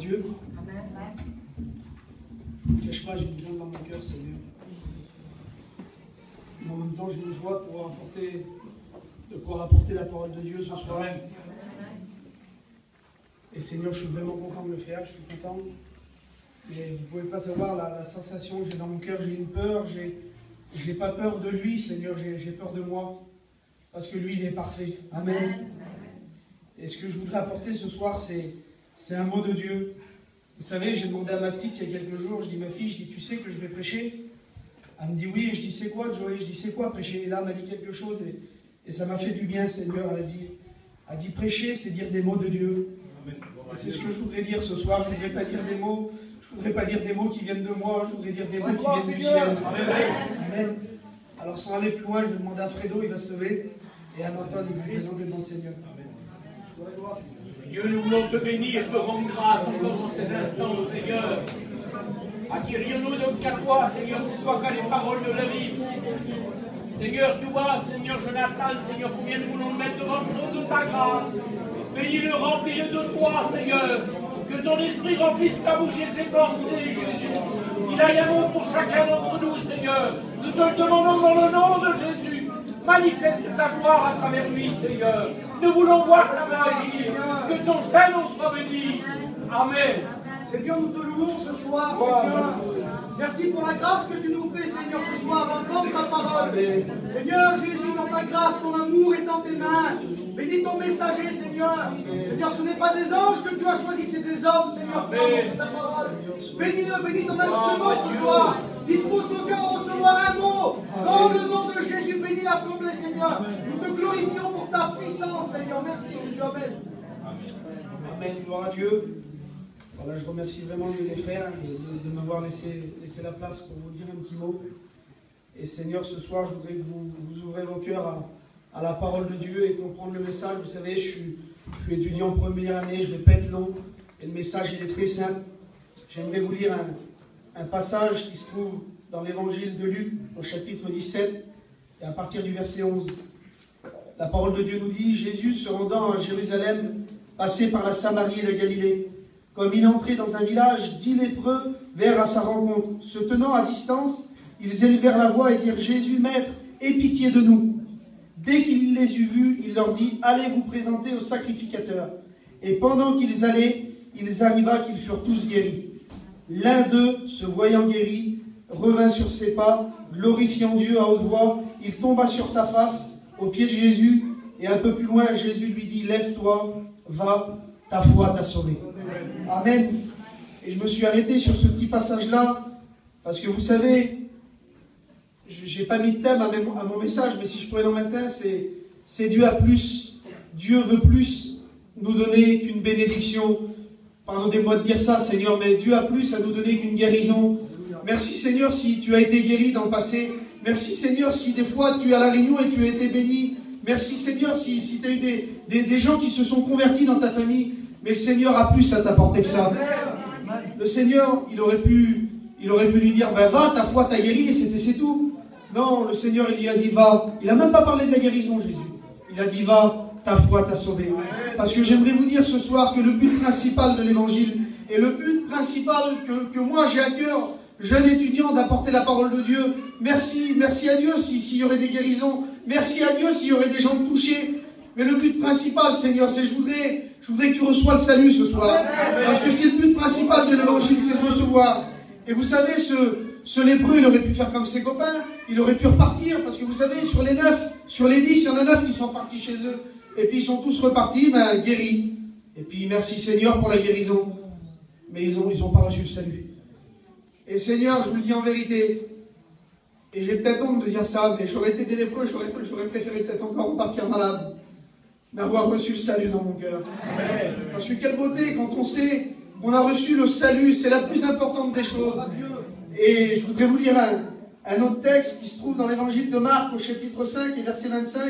Dieu. Je ne vous cache pas, j'ai besoin dans mon cœur, Seigneur. Mais en même temps, j'ai une joie de pouvoir apporter la parole de Dieu ce soir. Et Seigneur, je suis vraiment content de le faire, je suis content. Mais vous ne pouvez pas savoir la sensation que j'ai dans mon cœur. J'ai une peur, je n'ai pas peur de lui, Seigneur, j'ai peur de moi. Parce que lui, il est parfait. Amen. Et ce que je voudrais apporter ce soir, c'est un mot de Dieu. Vous savez, j'ai demandé à ma petite il y a quelques jours, je dis, ma fille, je dis, tu sais que je vais prêcher? Elle me dit oui, et je dis, c'est quoi, Joey? Je dis, c'est quoi prêcher? Et là, elle m'a dit quelque chose, et ça m'a fait du bien, Seigneur. Elle a dit, prêcher, c'est dire des mots de Dieu. Et c'est ce que je voudrais dire ce soir. Je ne voudrais pas dire des mots, qui viennent de moi, je voudrais dire des mots qui viennent du ciel. Amen. Alors, sans aller plus loin, je vais demander à Fredo, il va se lever, et à Antoine, il va présenter devant le Seigneur. Dieu, nous voulons te bénir, te rendre grâce encore dans ces instants, Seigneur. Attirions-nous donc qu'à toi, Seigneur, c'est toi qui as les paroles de la vie. Seigneur, tu vois, Seigneur Jonathan, Seigneur, combien nous voulons mettre devant le trône de ta grâce. Bénis-le, remplis-le de toi, Seigneur. Que ton esprit remplisse sa bouche et ses pensées, Jésus. Il a un amour pour chacun d'entre nous, Seigneur. Nous te le demandons dans le nom de Jésus. Manifeste ta gloire à travers lui, Seigneur. Nous voulons voir ta main agir. Que ton Saint-Nom soit béni. Amen. Seigneur, nous te louons ce soir, Seigneur. Merci pour la grâce que tu nous fais, Seigneur, ce soir, d'entendre ta parole. Seigneur, Jésus, dans ta grâce, ton amour est dans tes mains. Bénis ton messager, Seigneur. Seigneur, ce n'est pas des anges que tu as choisis, c'est des hommes, Seigneur, pour apporter ta parole. Bénis-le, bénis ton instrument ce soir. Dispose nos cœurs à recevoir un mot. Dans le nom de Jésus, bénis l'assemblée, Seigneur. Nous te glorifions pour ta puissance, Seigneur. Merci, Jésus. Amen. Amen. Gloire à Dieu. Voilà, je remercie vraiment les frères de m'avoir laissé la place pour vous dire un petit mot. Et Seigneur, ce soir, je voudrais que vous ouvrez vos cœurs à la parole de Dieu et comprendre le message. Vous savez, je suis étudiant en première année, je ne vais pas être long. Et le message, il est très simple. J'aimerais vous lire un passage qui se trouve dans l'évangile de Luc, au chapitre 17, et à partir du verset 11. La parole de Dieu nous dit, Jésus, se rendant à Jérusalem, passait par la Samarie et la Galilée. Comme il entrait dans un village, 10 lépreux vinrent à sa rencontre. Se tenant à distance, ils élevèrent la voix et dirent, Jésus, Maître, aie pitié de nous. Dès qu'il les eut vus, il leur dit, allez vous présenter au sacrificateur. Et pendant qu'ils allaient, il arriva qu'ils furent tous guéris. L'un d'eux, se voyant guéri, revint sur ses pas, glorifiant Dieu à haute voix. Il tomba sur sa face, aux pieds de Jésus, et un peu plus loin, Jésus lui dit, lève-toi, va, ta foi t'a sauvé. Amen. Et je me suis arrêté sur ce petit passage-là, parce que vous savez, je n'ai pas mis de thème à mon message, mais si je prenais dans ma matin, c'est Dieu a plus. Dieu veut plus nous donner qu'une bénédiction. Pardonnez-moi de dire ça, Seigneur, mais Dieu a plus à nous donner qu'une guérison. Merci, Seigneur, si tu as été guéri dans le passé. Merci, Seigneur, si des fois tu es à la réunion et tu as été béni. Merci, Seigneur, si tu as eu des gens qui se sont convertis dans ta famille. Mais le Seigneur a plus à t'apporter que ça. Le Seigneur, il aurait pu lui dire, ben va, ta foi t'a guéri et c'est tout. Non, le Seigneur, il lui a dit, va. Il n'a même pas parlé de la guérison, Jésus. Il a dit, va, ta foi t'a sauvé. Parce que j'aimerais vous dire ce soir que le but principal de l'évangile, et le but principal que moi j'ai à cœur, jeune étudiant, d'apporter la parole de Dieu, merci à Dieu s'il y aurait des guérisons, merci à Dieu s'il y aurait des gens touchés. Mais le but principal, Seigneur, c'est je voudrais que tu reçois le salut ce soir. Parce que c'est le but principal de l'évangile, c'est de recevoir. Et vous savez, ce lépreux, il aurait pu faire comme ses copains, il aurait pu repartir, parce que vous savez, sur les 9, sur les 10, il y en a 9 qui sont partis chez eux. Et puis ils sont tous repartis, guéris. Et puis merci Seigneur pour la guérison. Mais ils ont pas reçu le salut. Et Seigneur, je vous le dis en vérité, et j'ai peut-être honte de dire ça, mais j'aurais été des lépreux, j'aurais préféré peut-être encore repartir malade, d'avoir reçu le salut dans mon cœur. Parce que quelle beauté quand on sait qu'on a reçu le salut, c'est la plus importante des choses. Et je voudrais vous lire un autre texte qui se trouve dans l'évangile de Marc au chapitre 5 et verset 25.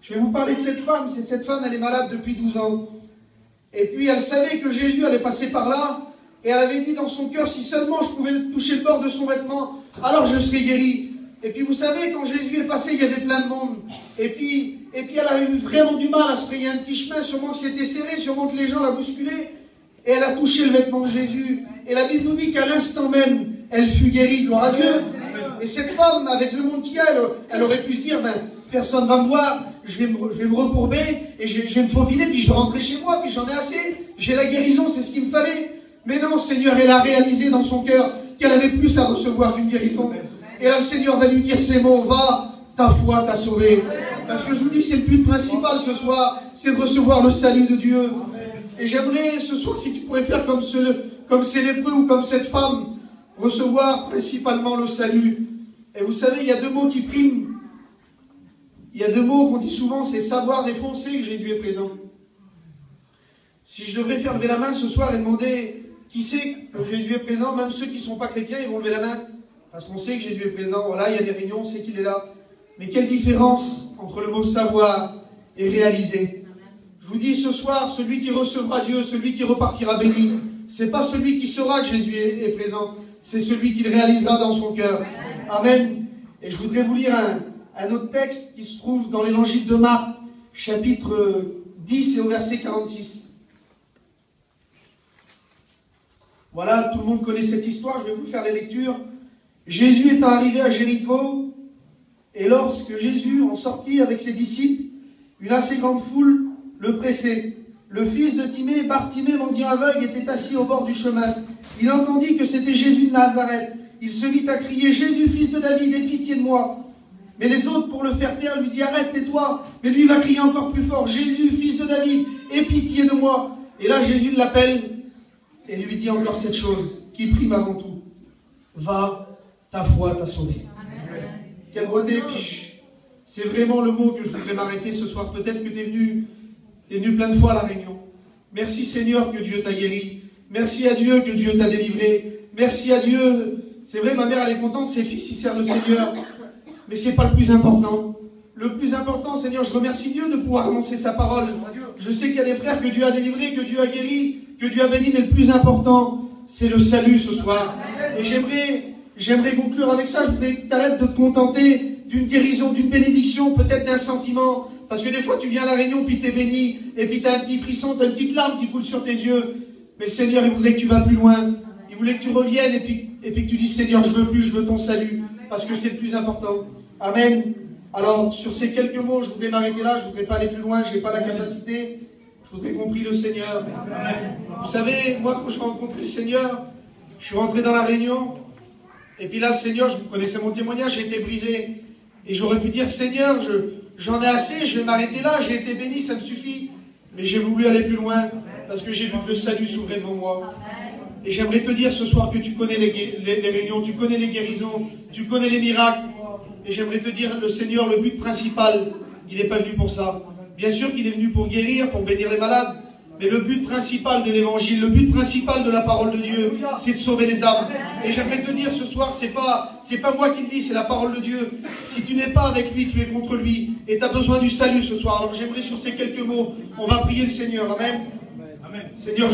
Je vais vous parler de cette femme. Cette femme, elle est malade depuis 12 ans. Et puis elle savait que Jésus allait passer par là. Et elle avait dit dans son cœur, si seulement je pouvais toucher le bord de son vêtement, alors je serais guérie. Et puis vous savez, quand Jésus est passé, il y avait plein de monde. Et puis elle a eu vraiment du mal à se frayer un petit chemin, sûrement que c'était serré, sûrement que les gens la bousculaient. et elle a touché le vêtement de Jésus. Et la Bible nous dit qu'à l'instant même, elle fut guérie, gloire à Dieu. Et cette femme, avec le monde qu'il y a, elle aurait pu se dire, ben, personne ne va me voir, je vais me recourber, et je vais me faufiler, puis je vais rentrer chez moi, puis j'en ai assez, j'ai la guérison, c'est ce qu'il me fallait. Mais non, Seigneur, elle a réalisé dans son cœur qu'elle avait plus à recevoir d'une guérison. Et là, le Seigneur va lui dire ces mots, va, ta foi t'a sauvé. Parce que je vous dis, c'est le but principal ce soir, c'est de recevoir le salut de Dieu. Et j'aimerais ce soir, si tu pourrais faire comme ces lépreux ou comme cette femme, recevoir principalement le salut. Et vous savez, il y a deux mots qui priment. Il y a deux mots qu'on dit souvent, c'est savoir. Des fois, on sait que Jésus est présent. Si je devrais faire lever la main ce soir et demander qui sait que Jésus est présent, même ceux qui ne sont pas chrétiens, ils vont lever la main. Parce qu'on sait que Jésus est présent. Voilà, il y a des réunions, on sait qu'il est là. Mais quelle différence entre le mot savoir et réaliser. Je vous dis ce soir, celui qui recevra Dieu, celui qui repartira béni, c'est pas celui qui saura que Jésus est présent, c'est celui qui le réalisera dans son cœur. Amen. Et je voudrais vous lire un autre texte qui se trouve dans l'évangile de Marc, chapitre 10 et au verset 46. Voilà, tout le monde connaît cette histoire, je vais vous faire les lectures. Jésus étant arrivé à Jéricho, et lorsque Jésus en sortit avec ses disciples, une assez grande foule le pressait. Le fils de Timée, Bartimée, mendiant aveugle, était assis au bord du chemin. Il entendit que c'était Jésus de Nazareth. Il se mit à crier, Jésus, fils de David, aie pitié de moi. Mais les autres, pour le faire taire, lui disent, arrête, tais-toi. Mais lui va crier encore plus fort, Jésus, fils de David, aie pitié de moi. Et là, Jésus l'appelle et lui dit encore cette chose qui prime avant tout. Va, ta foi t'a sauvé. Amen. Quelle beauté, puis c'est vraiment le mot que je voudrais m'arrêter ce soir. Peut-être que tu es venu plein de fois à la réunion. Merci Seigneur que Dieu t'a guéri. Merci à Dieu que Dieu t'a délivré. Merci à Dieu. C'est vrai, ma mère, elle est contente, ses fils, ils servent le Seigneur. Mais ce n'est pas le plus important. Le plus important, Seigneur, je remercie Dieu de pouvoir annoncer sa parole. Je sais qu'il y a des frères que Dieu a délivrés, que Dieu a guéris, que Dieu a béni, mais le plus important, c'est le salut ce soir. Et j'aimerais conclure avec ça. Je voudrais que tu arrêtes de te contenter d'une guérison, d'une bénédiction, peut-être d'un sentiment. Parce que des fois, tu viens à la réunion, puis tu es béni, et puis tu as un petit frisson, tu as une petite larme qui coule sur tes yeux. Mais le Seigneur, il voudrait que tu vas plus loin. Il voulait que tu reviennes, et puis que tu dises, Seigneur, je veux plus, je veux ton salut. Parce que c'est le plus important. Amen. Alors, sur ces quelques mots, je voudrais m'arrêter là. Je ne voudrais pas aller plus loin, je n'ai pas la capacité. Je voudrais qu'on prie le Seigneur. Vous savez, moi, quand j'ai rencontré le Seigneur, je suis rentré dans la réunion, et puis là, le Seigneur, vous connaissez mon témoignage, j'ai été brisé. Et j'aurais pu dire, Seigneur, j'en ai assez, je vais m'arrêter là, j'ai été béni, ça me suffit. Mais j'ai voulu aller plus loin, parce que j'ai vu que le salut s'ouvrait devant moi. Et j'aimerais te dire ce soir que tu connais les réunions, tu connais les guérisons, tu connais les miracles. Et j'aimerais te dire, le Seigneur, le but principal, il n'est pas venu pour ça. Bien sûr qu'il est venu pour guérir, pour bénir les malades. Mais le but principal de l'évangile, le but principal de la parole de Dieu, c'est de sauver les âmes. Et j'aimerais te dire ce soir, c'est pas moi qui le dis, c'est la parole de Dieu. Si tu n'es pas avec lui, tu es contre lui. Et tu as besoin du salut ce soir. Alors j'aimerais sur ces quelques mots, on va prier le Seigneur. Amen. Amen. Seigneur,